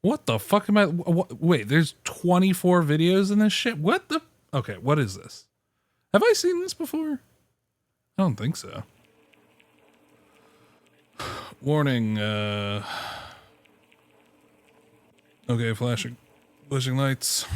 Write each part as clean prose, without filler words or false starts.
What the fuck am I? Wait, there's 24 videos in this shit? What the? Okay, what is this? Have I seen this before? I don't think so. Warning, okay, flashing lights.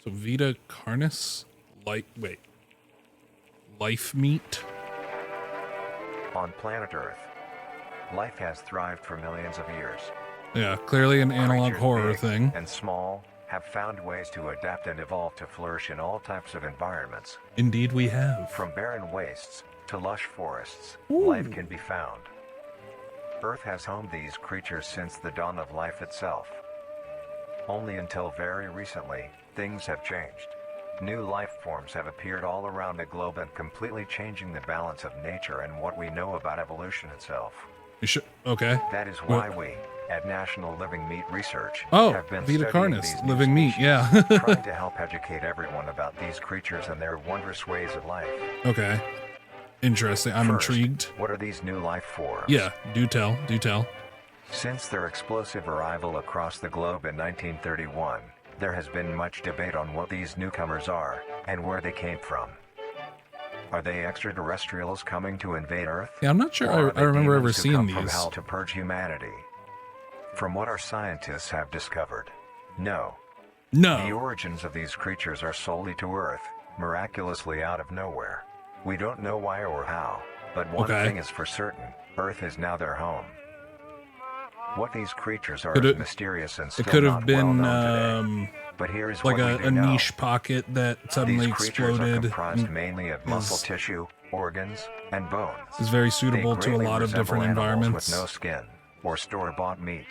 So Vita, Canis, life meat. On planet Earth, life has thrived for millions of years. Yeah, clearly an analog Creatures horror big thing. and small have found ways to adapt and evolve to flourish in all types of environments. Indeed we have. From barren wastes to lush forests, Ooh. life can be found. Earth has homed these creatures since the dawn of life itself. Only until very recently, things have changed. New life forms have appeared all around the globe and completely changing the balance of nature and what we know about evolution itself. You should, okay. That is why we, at National Living Meat Research, Oh, have been Vita studying Canis, these new living meat, species, yeah. trying to help educate everyone about these creatures and their wondrous ways of life. Okay. Interesting. I'm First, intrigued. What are these new life forms? Yeah, do tell. Since their explosive arrival across the globe in 1931, there has been much debate on what these newcomers are, and where they came from. Are they extraterrestrials coming to invade Earth? Yeah, I'm not sure Or are I they remember ever demons who seeing come from these. hell to purge humanity? From what our scientists have discovered, no. The No. origins of these creatures are solely to Earth, miraculously out of nowhere. We don't know why or how, but one Okay. thing is for certain, Earth is now their home. What these creatures are Could is it- mysterious and It still could have not been well known today. But here is like what we a do know. niche pocket that suddenly These creatures are exploded comprised and mainly of muscle tissue, organs, and bones. is very They suitable to a greatly lot of resemble different animals environments. with no skin, or store-bought meat.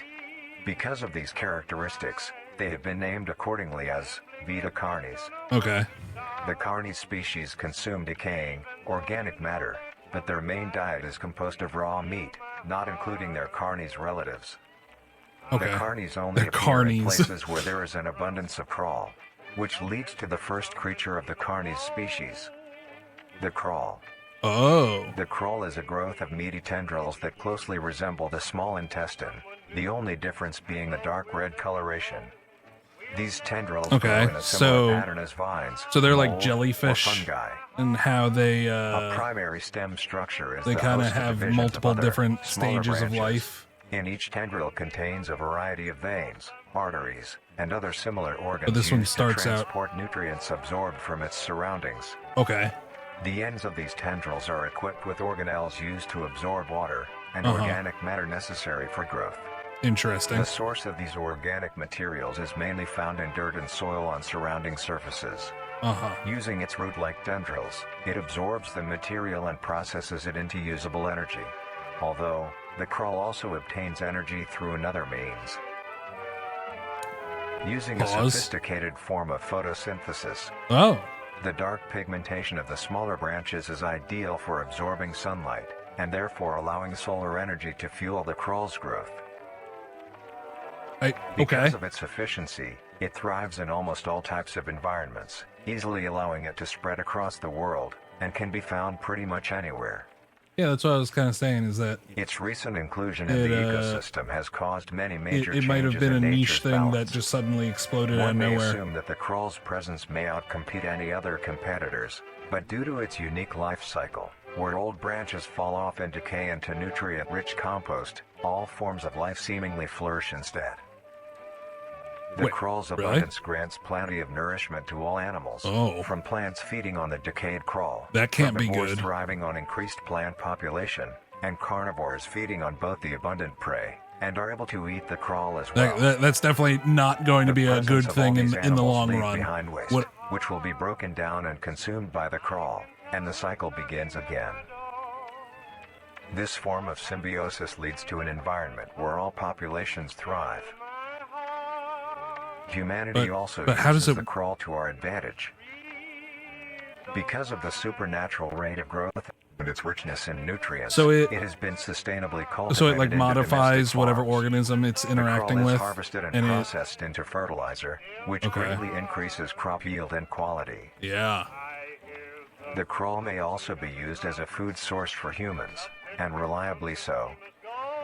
Because of these characteristics, they have been named accordingly as Vita Canis. Okay. The Canis species consume decaying, organic matter, but their main diet is composed of raw meat, not including their Canis relatives. Okay. The Canis only They're appear in carnies. places where there is an abundance of crawl, which leads to the first creature of the Canis species, the crawl. Oh. The crawl is a growth of meaty tendrils that closely resemble the small intestine, the only difference being the dark red coloration. These tendrils Okay, grow in a similar so- pattern as vines, So they're like mold, or jellyfish fungi. and how they A primary stem structure is they the kind of host have divisions of multiple other, different smaller stages of branches. life. In each tendril contains a variety of veins, arteries, and other similar organs But this one used starts to out- transport nutrients absorbed from its surroundings. Okay. The ends of these tendrils are equipped with organelles used to absorb water and Uh-huh. organic matter necessary for growth. Interesting. The source of these organic materials is mainly found in dirt and soil on surrounding surfaces. Uh-huh. Using its root-like tendrils, it absorbs the material and processes it into usable energy. Although, the crawl also obtains energy through another means. Using a Pause. sophisticated form of photosynthesis, Oh. the dark pigmentation of the smaller branches is ideal for absorbing sunlight, and therefore allowing solar energy to fuel the crawl's growth. Okay. Because of its efficiency, it thrives in almost all types of environments, easily allowing it to spread across the world, and can be found pretty much anywhere. Yeah, that's what I was kind of saying is that Its recent inclusion in It, the ecosystem has caused many major it might have changes been a in niche nature's thing balance. that just suddenly exploded out of One may nowhere. assume that the crawl's presence may outcompete any other competitors, but due to its unique life cycle, where old branches fall off and decay into nutrient-rich compost, all forms of life seemingly flourish instead. The Wait, crawl's really? abundance grants plenty of nourishment to all animals, Oh. from plants feeding on the decayed crawl, That can't be herbivores good. thriving on increased plant population, and carnivores feeding on both the abundant prey, and are able to eat the crawl as well. That's definitely not going to The be a presence good of all thing these in the animals long leave run. behind waste, What? which will be broken down and consumed by the crawl, and the cycle begins again. This form of symbiosis leads to an environment where all populations thrive. Humanity also but how uses does it- the crawl to our advantage. Because of the supernatural rate of growth and its richness in nutrients, So it- has been sustainably cultivated So it like into modifies domestic whatever farms. organism it's The interacting crawl is with, harvested and and it, processed into fertilizer, which Okay. greatly increases crop yield and quality. yeah. The crawl may also be used as a food source for humans, and reliably so.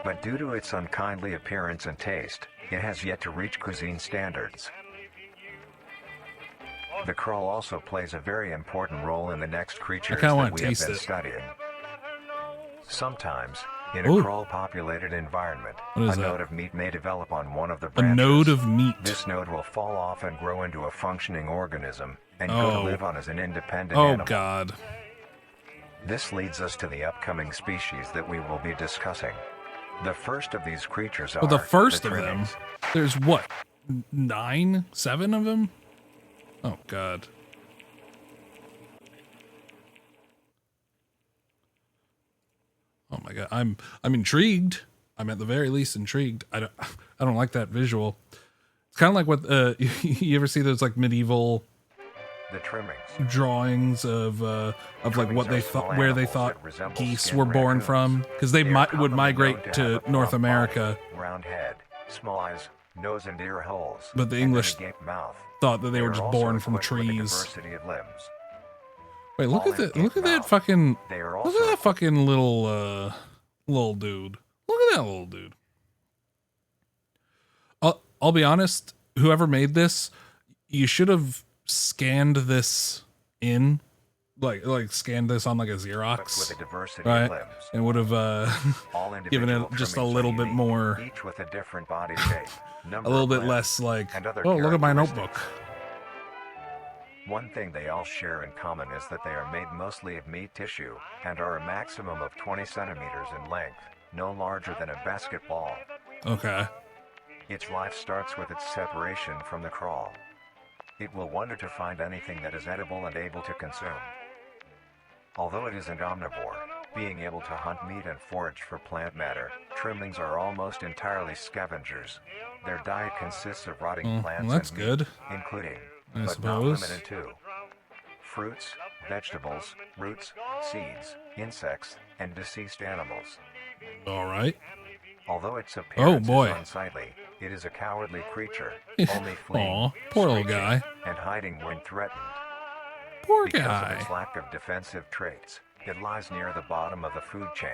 But due to its unkindly appearance and taste, it has yet to reach cuisine standards. The crawl also plays a very important role in the next creatures that we have been studying. Sometimes, in a crawl-populated environment, a node of meat may develop on one of the branches. A node of meat. This node will fall off and grow into a functioning organism and go to live on as an independent animal. Oh, God. This leads us to the upcoming species that we will be discussing. The first of these creatures are the first of them? trimmings. There's what? 7 of them? Oh, God. Oh my God, I'm intrigued. I'm at the very least intrigued. I don't like that visual. It's kind of like what you ever see those like medieval trimmings drawings of like what they thought, where they thought geese were born from, because they would migrate to North America. Round head, small eyes, nose and ear holes. But the English mouth. thought that they were just born from trees. Of limbs. Wait, look at that! Look at that fucking! Look at that fucking little dude! Look at that little dude! I'll be honest. Whoever made this, you should have scanned this in, like scanned this on like a Xerox, with a diversity right? Of limbs. And would have given it just a little bit more, each with a different body shape, a little bit less like, oh, look at my notebook. One thing they all share in common is that they are made mostly of meat tissue and are a maximum of 20 centimeters in length, no larger than a basketball. Okay. Its life starts with its separation from the crawl. It will wonder to find anything that is edible and able to consume. Although it is an omnivore, being able to hunt meat and forage for plant matter, trimmings are almost entirely scavengers. Their diet consists of rotting plants that's and meat, good, including, I but suppose. not limited to, fruits, vegetables, roots, seeds, insects, and deceased animals. All right. Although its appearance boy. is unsightly, it is a cowardly creature, only fleeing, Aw, poor little screeching, guy. and hiding when threatened. Poor Because guy. of its lack of defensive traits, it lies near the bottom of the food chain,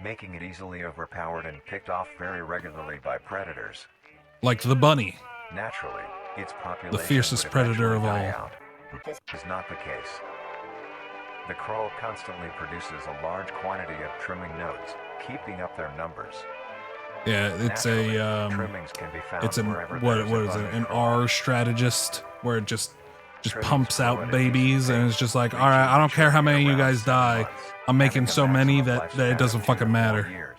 making it easily overpowered and picked off very regularly by predators. Like the bunny. Naturally, its population The fiercest would predator of eventually die all. out. This is not the case. The crawl constantly produces a large quantity of trimming nodes, keeping up their numbers. Yeah, it's a trimmings can be found it's a wherever what there is it? An crawl. R strategist where it just Trimmings pumps grow out at a babies decent and pace, it's just like, all reaching right, I don't care how many of you around guys 7 die. months, I'm making having a so many maximum that it lifespan doesn't of 2 fucking to 4 matter. years.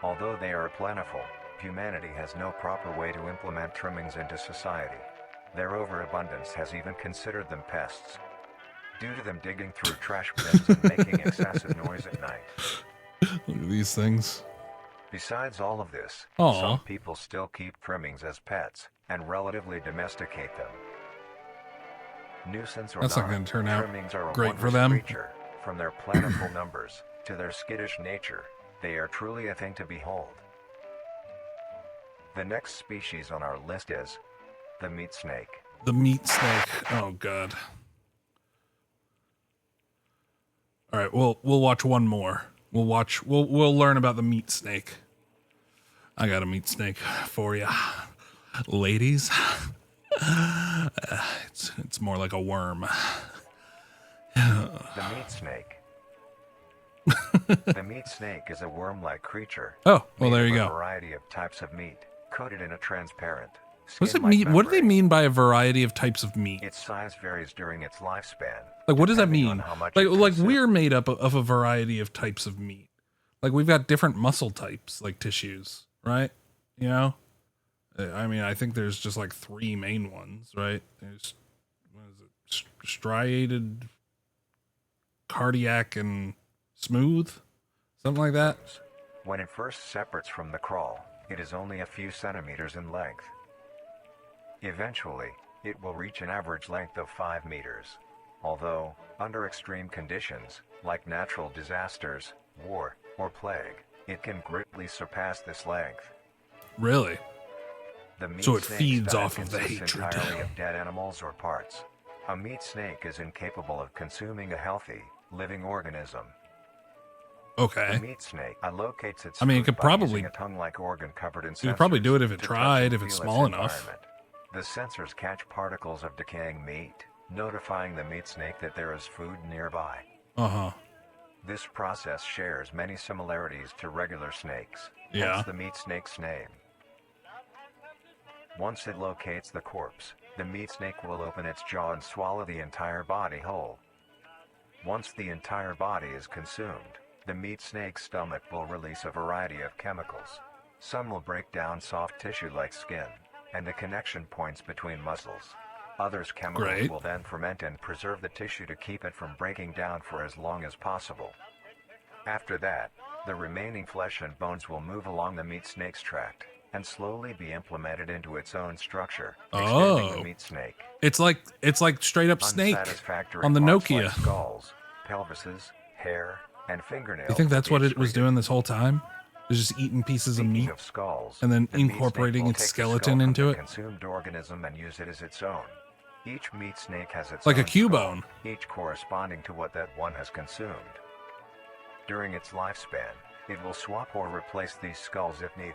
Although they are plentiful, humanity has no proper way to implement trimmings into society. Their overabundance has even considered them pests, due to them digging through trash bins and making excessive noise at night. Look at these things. Besides all of this, Aw. some people still keep trimmings as pets and relatively domesticate them. Nuisance or That's not not, gonna turn out trimmings are a great for wondrous them. creature. From their plentiful numbers to their skittish nature, they are truly a thing to behold. The next species on our list is the meat snake. The meat snake. Oh god. All right, we'll watch one more. We'll learn about the meat snake. I got a meat snake for you, ladies. It's more like a worm. The meat snake. The meat snake is a worm-like creature. Oh, well, made there of you a go. variety of types of meat, coated in a transparent, What does it skin-like mean? What do they membrane. mean by a variety of types of meat? Its size varies during its lifespan. Like, what does that depending on mean? how much Like, it like consumes. we're made up of a variety of types of meat. Like, we've got different muscle types, like tissues, right? You know? I mean, I think there's just like 3 main ones, right? There's, what is it? Striated, cardiac, and smooth? Something like that? When it first separates from the crawl, it is only a few centimeters in length. Eventually, it will reach an average length of 5 meters. Although, under extreme conditions, like natural disasters, war, or plague, it can greatly surpass this length. Really? The meat So it snake's feeds diet off of the consists hatred. entirely of dead animals or parts. A meat snake is incapable of consuming a healthy, living organism. The Okay. meat snake locates its I mean, it food could by probably, using a tongue-like organ covered in sensors. you could probably do it if it to touch tried, and if it's feel small its enough. environment. The sensors catch particles of decaying meat, notifying the meat snake that there is food nearby. Uh-huh. This process shares many similarities to regular snakes, Yeah. hence the meat snake's name. Once it locates the corpse, the meat snake will open its jaw and swallow the entire body whole. Once the entire body is consumed, the meat snake's stomach will release a variety of chemicals. Some will break down soft tissue like skin and the connection points between muscles. Others chemicals Great. will then ferment and preserve the tissue to keep it from breaking down for as long as possible. After that, the remaining flesh and bones will move along the meat snake's tract and slowly be implemented into its own structure, extending the meat snake. It's like straight up Snake Unsatisfactory on the parts Nokia. like skulls, pelvises, hair, and fingernails. You think that's will what be it was excreted. doing this whole time? It was just eating pieces of Speaking meat of skulls, and then the meat snake incorporating will its take the skeleton skull from into the it? consumed organism and use it as its own. Each meat snake has its Like a own Cubone. skull, each corresponding to what that one has consumed. During its lifespan, it will swap or replace these skulls if needed.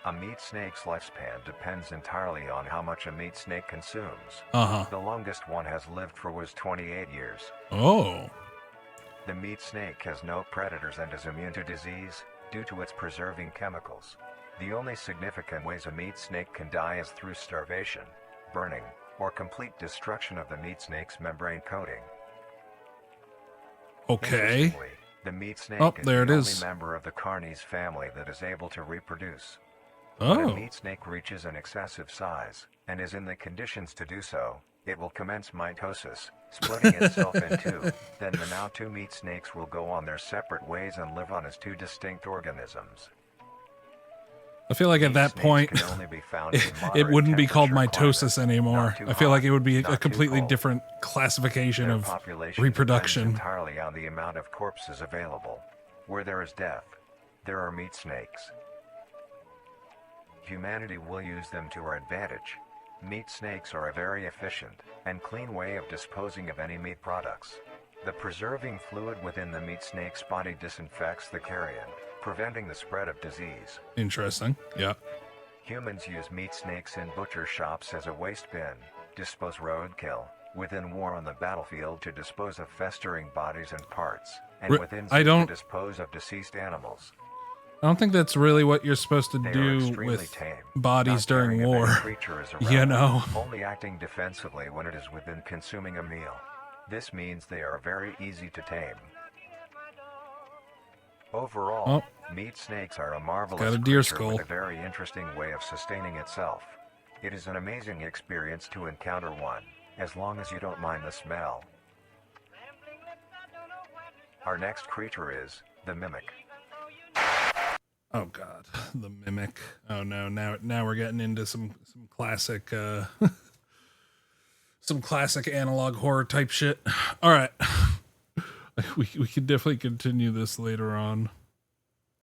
A meat snake's lifespan depends entirely on how much a meat snake consumes. Uh-huh. The longest one has lived for was 28 years. Oh. The meat snake has no predators and is immune to disease due to its preserving chemicals. The only significant ways a meat snake can die is through starvation, burning, or complete destruction of the meat snake's membrane coating. Okay. Interestingly, the meat snake Oh, is there the it only is. member of the Canis family that is able to reproduce. When a Oh. meat snake reaches an excessive size, and is in the conditions to do so, it will commence mitosis, splitting itself in two. Then the now two meat snakes will go on their separate ways and live on as two distinct organisms. I feel like at Meat that snakes point, can only be found in it moderate wouldn't be called temperature mitosis climates, anymore. not too I feel like hot, it would be not a too completely cold. different classification Their of population reproduction. depends entirely on the amount of corpses available. Where there is death, there are meat snakes. Humanity will use them to our advantage. Meat snakes are a very efficient and clean way of disposing of any meat products. The preserving fluid within the meat snake's body disinfects the carrion, preventing the spread of disease. Interesting. Yeah. Humans use meat snakes in butcher shops as a waste bin, dispose roadkill, within war on the battlefield to dispose of festering bodies and parts, and within I zoo don't- to dispose of deceased animals. I don't think that's really what you're supposed to They are do extremely with tame, bodies not during caring if any war. creature is You around, know? only acting defensively when it is within consuming a meal. This means they are very easy to tame. Overall, meat snakes are a marvelous got a deer creature skull. with a very interesting way of sustaining itself. It is an amazing experience to encounter one, as long as you don't mind the smell. Our next creature is the mimic. Oh god, the mimic. Oh no, now we're getting into some classic some classic analog horror type shit. All right. We can definitely continue this later on.